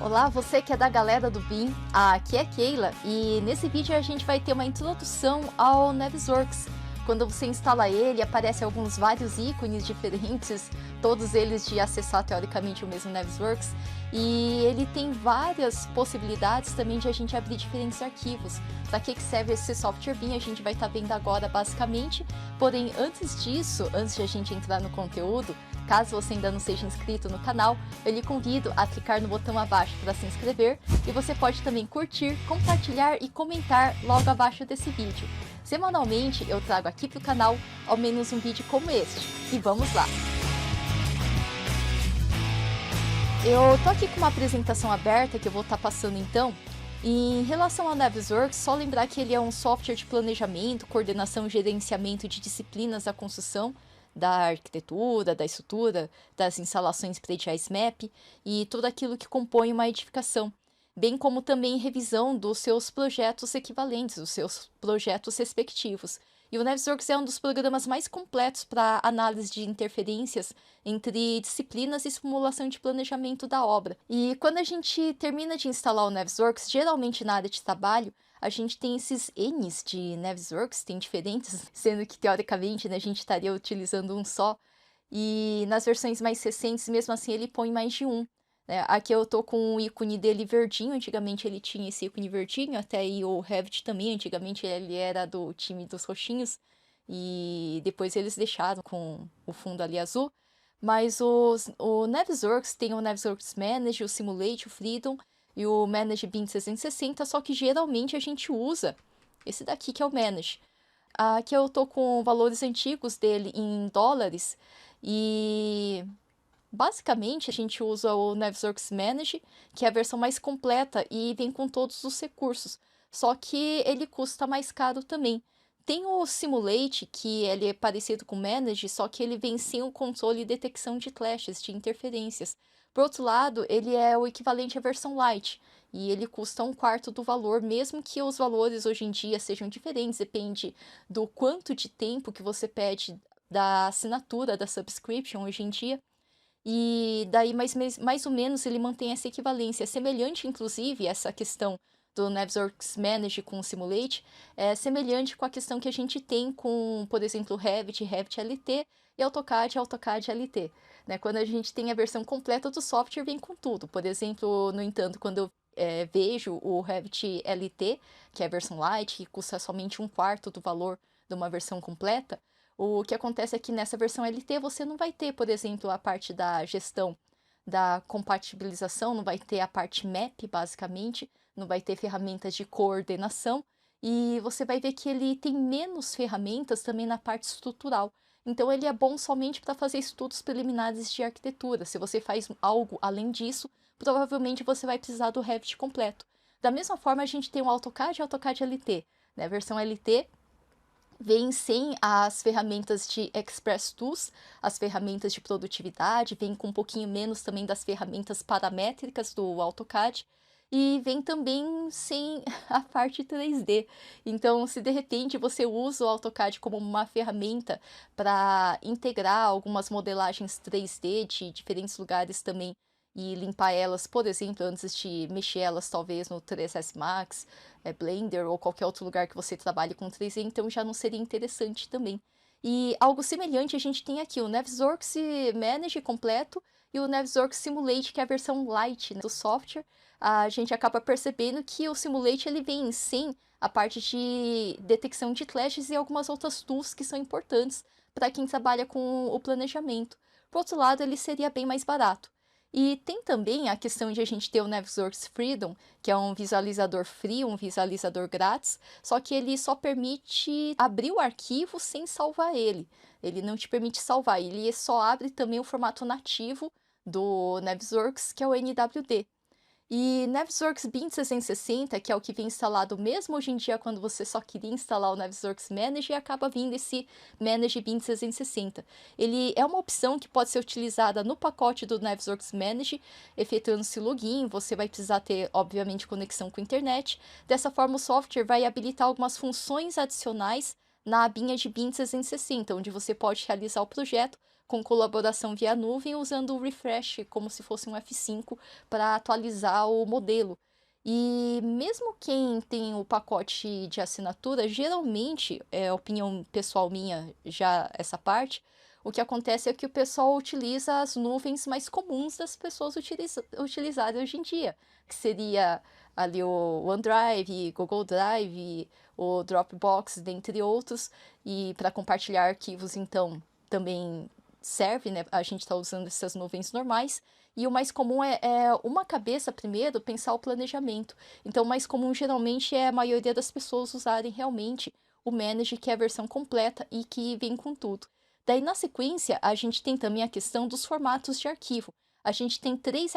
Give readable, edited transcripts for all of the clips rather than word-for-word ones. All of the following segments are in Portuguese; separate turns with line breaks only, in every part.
Olá, você que é da galera do BIM, aqui é Keila e nesse vídeo a gente vai ter uma introdução ao Navisworks. Quando você instala ele, aparecem vários ícones diferentes, todos eles de acessar teoricamente o mesmo Navisworks, e ele tem várias possibilidades também de a gente abrir diferentes arquivos. Para que serve esse software BIM, a gente vai estar vendo agora basicamente, porém antes disso, antes de a gente entrar no conteúdo, caso você ainda não seja inscrito no canal, eu lhe convido a clicar no botão abaixo para se inscrever e você pode também curtir, compartilhar e comentar logo abaixo desse vídeo. Semanalmente eu trago aqui para o canal ao menos um vídeo como este. E vamos lá! Eu tô aqui com uma apresentação aberta que eu vou estar passando então. Em relação ao Navisworks, só lembrar que ele é um software de planejamento, coordenação e gerenciamento de disciplinas da construção, da arquitetura, da estrutura, das instalações prediais MAP e tudo aquilo que compõe uma edificação, bem como também revisão dos seus projetos equivalentes, dos seus projetos respectivos. E o Navisworks é um dos programas mais completos para análise de interferências entre disciplinas e simulação de planejamento da obra. E quando a gente termina de instalar o Navisworks, geralmente na área de trabalho, a gente tem esses N's de Navisworks, tem diferentes, sendo que teoricamente a gente estaria utilizando um só. E nas versões mais recentes, mesmo assim, ele põe mais de um. Aqui eu tô com o ícone dele verdinho, antigamente ele tinha esse ícone verdinho, até aí o Revit também, antigamente ele era do time dos roxinhos, e depois eles deixaram com o fundo ali azul. Mas o Navisworks tem o Navisworks Manage, o Simulate, o Freedom e o Manage BIM 360, só que geralmente a gente usa esse daqui que é o Manage. Aqui eu tô com valores antigos dele em dólares e basicamente a gente usa o Navisworks Manage, que é a versão mais completa e vem com todos os recursos, só que ele custa mais caro também. Tem o Simulate, que ele é parecido com o Manage, só que ele vem sem o controle e detecção de clashes, de interferências. Por outro lado, ele é o equivalente à versão Lite, e ele custa um quarto do valor, mesmo que os valores hoje em dia sejam diferentes, depende do quanto de tempo que você pede da assinatura, da subscription hoje em dia. E daí, mais ou menos, ele mantém essa equivalência, semelhante, inclusive, essa questão do Navisworks Manage com o Simulate, é semelhante com a questão que a gente tem com, por exemplo, Revit, Revit LT e AutoCAD, AutoCAD LT. Quando a gente tem a versão completa do software, vem com tudo. Por exemplo, no entanto, quando eu vejo o Revit LT, que é a versão Lite, que custa somente um quarto do valor de uma versão completa, o que acontece é que nessa versão LT você não vai ter, por exemplo, a parte da gestão da compatibilização, não vai ter a parte MAP, basicamente, não vai ter ferramentas de coordenação, e você vai ver que ele tem menos ferramentas também na parte estrutural. Então ele é bom somente para fazer estudos preliminares de arquitetura. Se você faz algo além disso, provavelmente você vai precisar do Revit completo. Da mesma forma, a gente tem o AutoCAD e o AutoCAD LT. A versão LT vem sem as ferramentas de Express Tools, as ferramentas de produtividade, vem com um pouquinho menos também das ferramentas paramétricas do AutoCAD, e vem também sem a parte 3D. Então, se de repente você usa o AutoCAD como uma ferramenta para integrar algumas modelagens 3D de diferentes lugares também, e limpar elas, por exemplo, antes de mexer elas talvez no 3ds Max, Blender ou qualquer outro lugar que você trabalhe com 3D, então já não seria interessante também. E algo semelhante a gente tem aqui o Navisworks Manage completo e o Navisworks Simulate, que é a versão Lite do software. A gente acaba percebendo que o Simulate ele vem sem a parte de detecção de clashes e algumas outras tools que são importantes para quem trabalha com o planejamento. Por outro lado, ele seria bem mais barato. E tem também a questão de a gente ter o Navisworks Freedom, que é um visualizador free, um visualizador grátis, só que ele só permite abrir o arquivo sem salvar ele. Ele não te permite salvar, ele só abre também o formato nativo do Navisworks, que é o NWD. E Navisworks BIM 360, que é o que vem instalado mesmo hoje em dia quando você só queria instalar o Navisworks Manage, e acaba vindo esse Manage BIM 360. Ele é uma opção que pode ser utilizada no pacote do Navisworks Manage, efetuando-se login, você vai precisar ter, obviamente, conexão com a internet. Dessa forma, o software vai habilitar algumas funções adicionais na abinha de BIM 360, onde você pode realizar o projeto, com colaboração via nuvem, usando o refresh como se fosse um F5 para atualizar o modelo. E mesmo quem tem o pacote de assinatura, geralmente, é opinião pessoal minha já essa parte, o que acontece é que o pessoal utiliza as nuvens mais comuns das pessoas utilizarem hoje em dia, que seria ali o OneDrive, Google Drive, o Dropbox, dentre outros, e para compartilhar arquivos, então, também serve, né? A gente está usando essas nuvens normais. E o mais comum é uma cabeça, primeiro, pensar o planejamento. Então, o mais comum, geralmente, é a maioria das pessoas usarem realmente o Manage, que é a versão completa e que vem com tudo. Daí, na sequência, a gente tem também a questão dos formatos de arquivo. A gente tem 3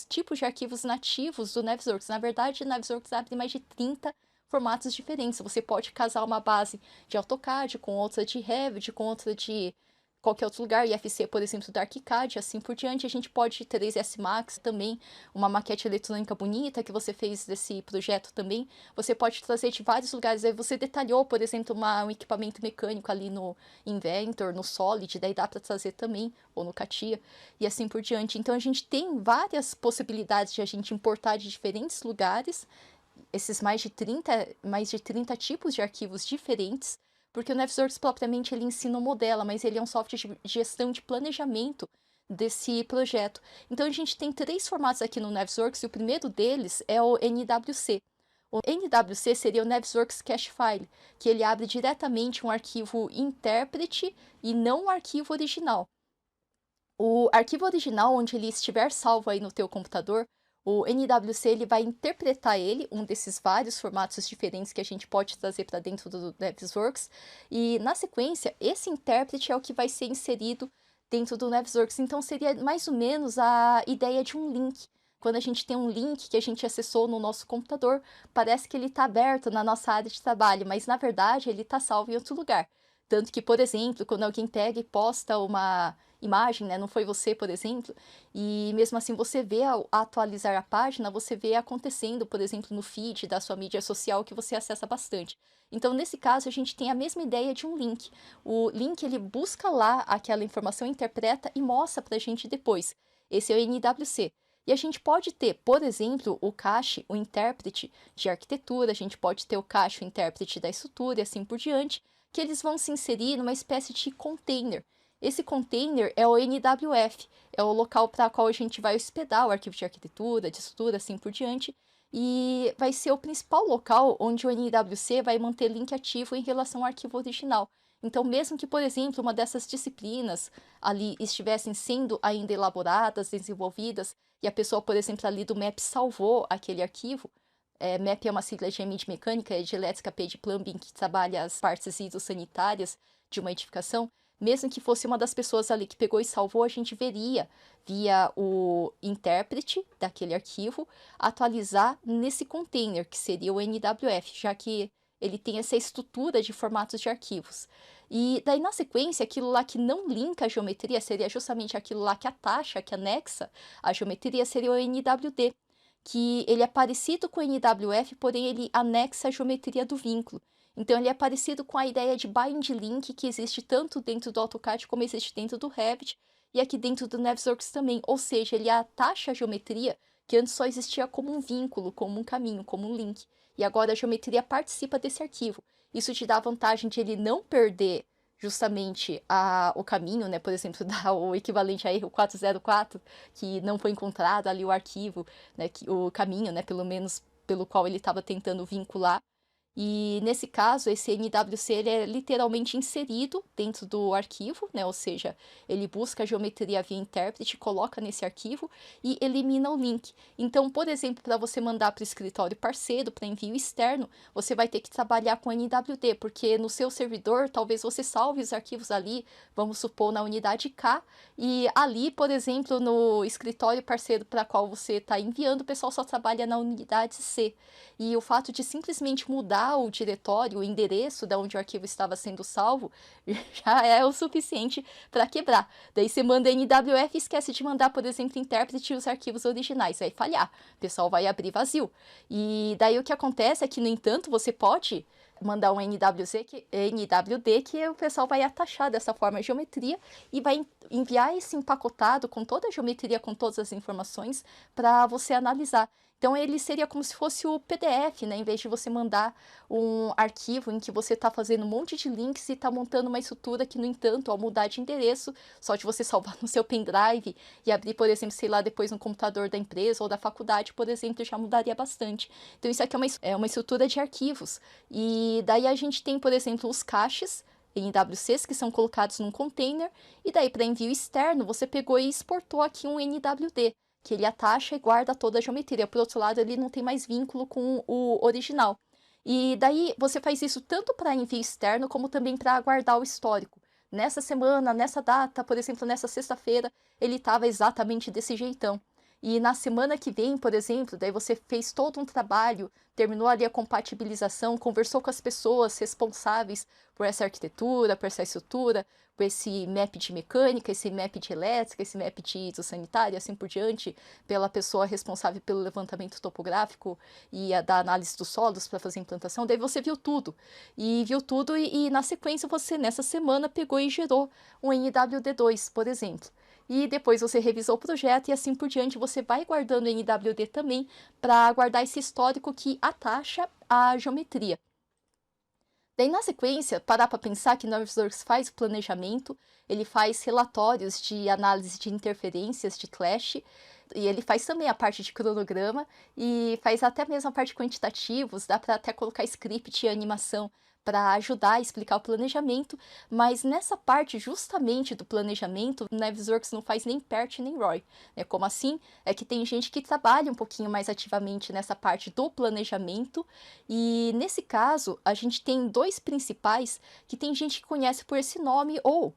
tipos de arquivos nativos do Navisworks. Na verdade, o Navisworks abre mais de 30 formatos diferentes. Você pode casar uma base de AutoCAD com outra de Revit, com outra de qualquer outro lugar, IFC, por exemplo, da ArchiCAD, assim por diante. A gente pode ter 3S Max também, uma maquete eletrônica bonita que você fez desse projeto também. Você pode trazer de vários lugares. Aí você detalhou, por exemplo, um equipamento mecânico ali no Inventor, no Solid, daí dá para trazer também, ou no CATIA, e assim por diante. Então a gente tem várias possibilidades de a gente importar de diferentes lugares, esses mais de 30 tipos de arquivos diferentes, porque o Navisworks propriamente ele ensina o modela, mas ele é um software de gestão de planejamento desse projeto. Então a gente tem 3 formatos aqui no Navisworks, e o primeiro deles é o NWC. O NWC seria o Navisworks Cache File, que ele abre diretamente um arquivo intérprete e não um arquivo original. O arquivo original, onde ele estiver salvo aí no teu computador, o NWC ele vai interpretar um desses vários formatos diferentes que a gente pode trazer para dentro do Navisworks, e na sequência, esse intérprete é o que vai ser inserido dentro do Navisworks. Então seria mais ou menos a ideia de um link. Quando a gente tem um link que a gente acessou no nosso computador, parece que ele está aberto na nossa área de trabalho, mas na verdade ele está salvo em outro lugar. Tanto que, por exemplo, quando alguém pega e posta uma imagem, né, não foi você, por exemplo, e mesmo assim você vê ao atualizar a página, você vê acontecendo, por exemplo, no feed da sua mídia social que você acessa bastante. Então, nesse caso, a gente tem a mesma ideia de um link. O link, ele busca lá aquela informação, interpreta e mostra pra gente depois. Esse é o NWC. E a gente pode ter, por exemplo, o cache, o intérprete de arquitetura, a gente pode ter o cache, o intérprete da estrutura e assim por diante, que eles vão se inserir numa espécie de container. Esse container é o NWF, é o local para o qual a gente vai hospedar o arquivo de arquitetura, de estrutura, assim por diante, e vai ser o principal local onde o NWC vai manter link ativo em relação ao arquivo original. Então, mesmo que, por exemplo, uma dessas disciplinas ali estivessem sendo ainda elaboradas, desenvolvidas, e a pessoa, por exemplo, ali do MAP salvou aquele arquivo, MAP é uma sigla de de mecânica, é de elétrica, P de plumbing, que trabalha as partes hidrossanitárias de uma edificação. Mesmo que fosse uma das pessoas ali que pegou e salvou, a gente veria, via o intérprete daquele arquivo, atualizar nesse container, que seria o NWF, já que ele tem essa estrutura de formatos de arquivos. E daí, na sequência, aquilo lá que não linka a geometria, seria justamente aquilo lá que atacha, que anexa a geometria, seria o NWD, que ele é parecido com o NWF, porém ele anexa a geometria do vínculo. Então ele é parecido com a ideia de bind link que existe tanto dentro do AutoCAD como existe dentro do Revit e aqui dentro do Navisworks também. Ou seja, ele atacha a geometria que antes só existia como um vínculo, como um caminho, como um link. E agora a geometria participa desse arquivo. Isso te dá a vantagem de ele não perder justamente o caminho, né? Por exemplo, dá o equivalente a erro 404, que não foi encontrado ali o arquivo, né? O caminho, né? Pelo menos pelo qual ele estava tentando vincular. E nesse caso, esse NWC ele é literalmente inserido dentro do arquivo, né? Ou seja, ele busca a geometria via intérprete, coloca nesse arquivo e elimina o link. Então, por exemplo, para você mandar para o escritório parceiro, para envio externo, você vai ter que trabalhar com NWD, porque no seu servidor, talvez você salve os arquivos ali, vamos supor, na unidade K, e ali, por exemplo, no escritório parceiro para qual você está enviando, o pessoal só trabalha na unidade C. E o fato de simplesmente mudar o diretório, o endereço de onde o arquivo estava sendo salvo, já é o suficiente para quebrar. Daí você manda NWF e esquece de mandar, por exemplo, intérprete e os arquivos originais. Vai falhar, o pessoal vai abrir vazio. E daí o que acontece é que, no entanto, você pode mandar um NWD, que o pessoal vai atachar dessa forma a geometria e vai enviar esse empacotado com toda a geometria, com todas as informações, para você analisar. Então, ele seria como se fosse o PDF, né? Em vez de você mandar um arquivo em que você está fazendo um monte de links e está montando uma estrutura que, no entanto, ao mudar de endereço, só de você salvar no seu pendrive e abrir, por exemplo, sei lá, depois no computador da empresa ou da faculdade, por exemplo, já mudaria bastante. Então, isso aqui é uma estrutura de arquivos. E daí a gente tem, por exemplo, os caches NWCs que são colocados num container, e daí para envio externo você pegou e exportou aqui um NWD, que ele atacha e guarda toda a geometria. Por outro lado, ele não tem mais vínculo com o original. E daí você faz isso tanto para envio externo, como também para guardar o histórico. Nessa semana, nessa data, por exemplo, nessa sexta-feira, ele estava exatamente desse jeitão. E na semana que vem, por exemplo, daí você fez todo um trabalho, terminou ali a compatibilização, conversou com as pessoas responsáveis por essa arquitetura, por essa estrutura, por esse map de mecânica, esse map de elétrica, esse map de ISO sanitário, assim por diante, pela pessoa responsável pelo levantamento topográfico e da análise dos solos para fazer a implantação. Daí você viu tudo. E na sequência você, nessa semana, pegou e gerou um NWD2, por exemplo. E depois você revisou o projeto e assim por diante você vai guardando o NWD também para guardar esse histórico que atacha a geometria. Daí, na sequência, parar para pensar que Navisworks faz o planejamento, ele faz relatórios de análise de interferências, de clash, e ele faz também a parte de cronograma, e faz até mesmo a parte de quantitativos, dá para até colocar script e animação para ajudar a explicar o planejamento, mas nessa parte justamente do planejamento, o Navisworks não faz nem PERT nem ROI. Como assim? É que tem gente que trabalha um pouquinho mais ativamente nessa parte do planejamento, e nesse caso a gente tem dois principais que tem gente que conhece por esse nome, ou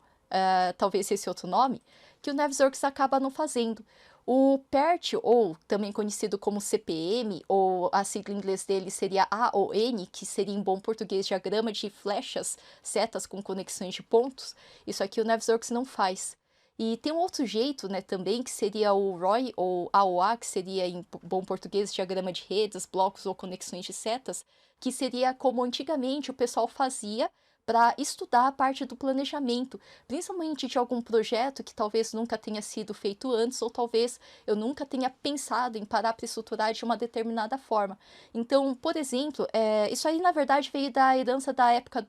talvez esse outro nome, que o Navisworks acaba não fazendo. O PERT, ou também conhecido como CPM, ou a sigla em inglês dele seria AON, que seria em bom português diagrama de flechas, setas com conexões de pontos, isso aqui o Navisworks não faz. E tem um outro jeito, né, também, que seria o ROI, ou AOA, que seria em bom português diagrama de redes, blocos ou conexões de setas, que seria como antigamente o pessoal fazia para estudar a parte do planejamento, principalmente de algum projeto que talvez nunca tenha sido feito antes, ou talvez eu nunca tenha pensado em parar para estruturar de uma determinada forma. Então, por exemplo, isso aí na verdade veio da herança da época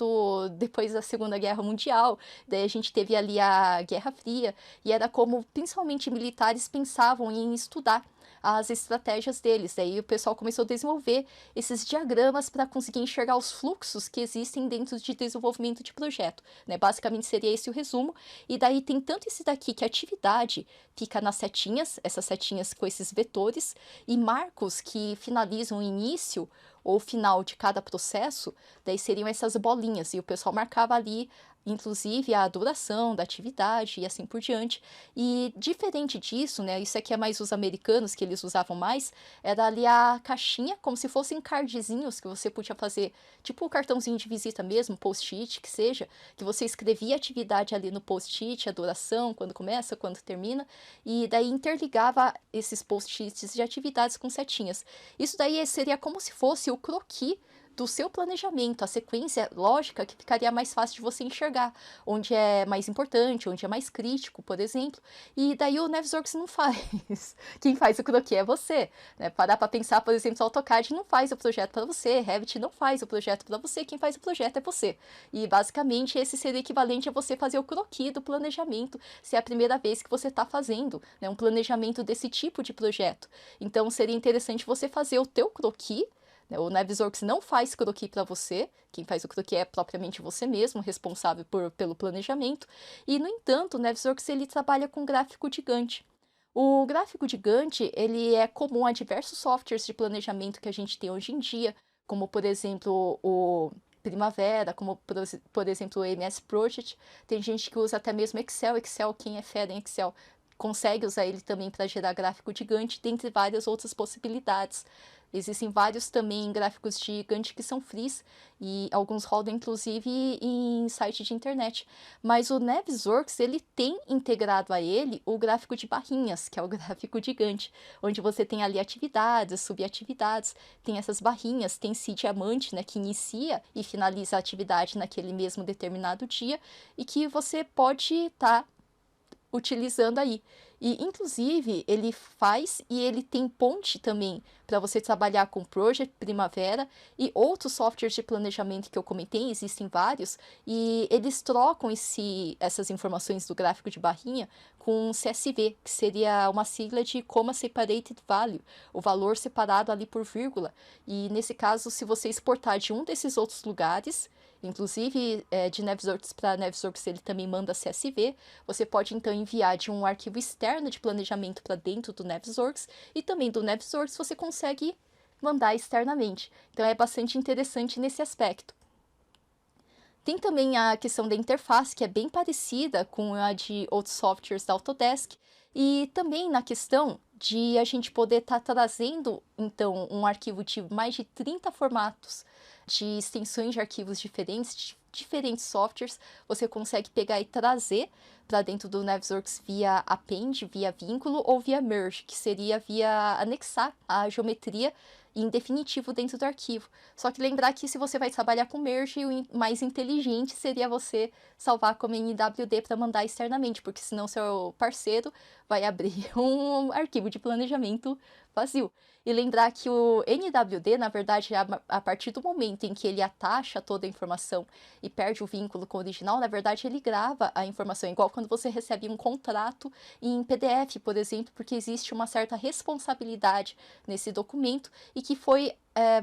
depois da Segunda Guerra Mundial, daí a gente teve ali a Guerra Fria, e era como principalmente militares pensavam em estudar as estratégias deles. Daí o pessoal começou a desenvolver esses diagramas para conseguir enxergar os fluxos que existem dentro de desenvolvimento de projeto, né? Basicamente seria esse o resumo. E daí tem tanto esse daqui que a atividade fica nas setinhas, essas setinhas com esses vetores, e marcos que finalizam o início ou final de cada processo, daí seriam essas bolinhas, e o pessoal marcava ali inclusive a duração da atividade e assim por diante. E diferente disso, né, isso aqui é mais os americanos que eles usavam mais, era ali a caixinha, como se fossem cardzinhos que você podia fazer, tipo o cartãozinho de visita mesmo, post-it, que seja, que você escrevia a atividade ali no post-it, a duração, quando começa, quando termina, e daí interligava esses post-its de atividades com setinhas. Isso daí seria como se fosse o croquis do seu planejamento, a sequência lógica que ficaria mais fácil de você enxergar, onde é mais importante, onde é mais crítico, por exemplo, e daí o Navisworks não faz. Quem faz o croquis é você, né? Parar para pensar, por exemplo, o AutoCAD não faz o projeto para você, Revit não faz o projeto para você, quem faz o projeto é você. E basicamente esse seria equivalente a você fazer o croquis do planejamento, se é a primeira vez que você está fazendo, né, um planejamento desse tipo de projeto. Então seria interessante você fazer o teu croquis. O Navisworks não faz croquis para você, quem faz o croquis é propriamente você mesmo, responsável pelo planejamento, e no entanto o Navisworks ele trabalha com gráfico de Gantt. O gráfico de Gantt ele é comum a diversos softwares de planejamento que a gente tem hoje em dia, como por exemplo o Primavera, como por exemplo o MS Project, tem gente que usa até mesmo Excel, quem é fera em Excel consegue usar ele também para gerar gráfico de Gantt, dentre várias outras possibilidades. Existem vários também gráficos de Gantt que são frees, e alguns rodam inclusive em site de internet. Mas o Navisworks, ele tem integrado a ele o gráfico de barrinhas, que é o gráfico de Gantt, onde você tem ali atividades, subatividades, tem essas barrinhas, tem esse diamante, né, que inicia e finaliza a atividade naquele mesmo determinado dia, e que você pode estar utilizando aí. E, inclusive, ele faz e ele tem ponte também para você trabalhar com Project Primavera e outros softwares de planejamento que eu comentei, existem vários, e eles trocam essas informações do gráfico de barrinha com CSV, que seria uma sigla de Comma Separated Value, o valor separado ali por vírgula. E, nesse caso, se você exportar de um desses outros lugares, inclusive de Navisworks para Navisworks ele também manda CSV, você pode então enviar de um arquivo externo de planejamento para dentro do Navisworks, e também do Navisworks você consegue mandar externamente. Então é bastante interessante nesse aspecto. Tem também a questão da interface, que é bem parecida com a de outros softwares da Autodesk, e também na questão de a gente poder estar trazendo, então, um arquivo de mais de 30 formatos de extensões de arquivos diferentes, de diferentes softwares, você consegue pegar e trazer para dentro do Navisworks via append, via vínculo ou via merge, que seria via anexar a geometria em definitivo dentro do arquivo. Só que lembrar que se você vai trabalhar com merge, o mais inteligente seria você salvar como NWD para mandar externamente, porque senão seu parceiro vai abrir um arquivo de planejamento vazio. E lembrar que o NWD, na verdade, a partir do momento em que ele atacha toda a informação e perde o vínculo com o original, na verdade ele grava a informação, igual quando você recebe um contrato em PDF, por exemplo, porque existe uma certa responsabilidade nesse documento e que foi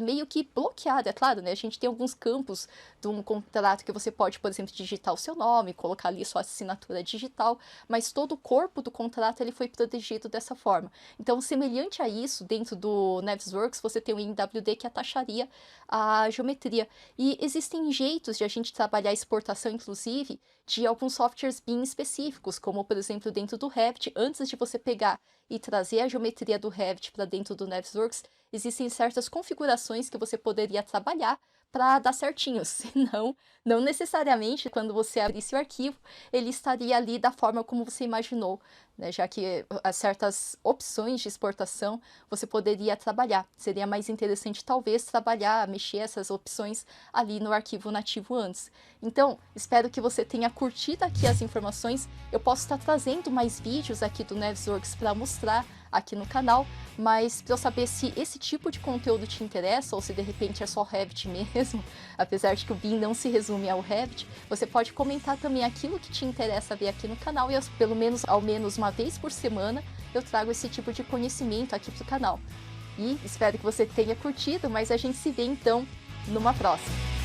meio que bloqueado, é claro, né? A gente tem alguns campos de um contrato que você pode, por exemplo, digitar o seu nome, colocar ali sua assinatura digital, mas todo o corpo do contrato ele foi protegido dessa forma. Então, semelhante a isso, dentro do Navisworks, você tem o NWD que atacharia a geometria. E existem jeitos de a gente trabalhar a exportação, inclusive, de alguns softwares bem específicos, como, por exemplo, dentro do Revit, antes de você pegar e trazer a geometria do Revit para dentro do Navisworks, existem certas configurações que você poderia trabalhar para dar certinho, senão, não necessariamente quando você abrisse o arquivo, ele estaria ali da forma como você imaginou, né? Já que certas opções de exportação você poderia trabalhar. Seria mais interessante, talvez, trabalhar, mexer essas opções ali no arquivo nativo antes. Então, espero que você tenha curtido aqui as informações. Eu posso estar trazendo mais vídeos aqui do Navisworks para mostrar aqui no canal, mas para eu saber se esse tipo de conteúdo te interessa ou se de repente é só Revit mesmo, apesar de que o BIM não se resume ao Revit, você pode comentar também aquilo que te interessa ver aqui no canal, e pelo menos ao menos uma vez por semana eu trago esse tipo de conhecimento aqui pro canal. E espero que você tenha curtido, mas a gente se vê então numa próxima.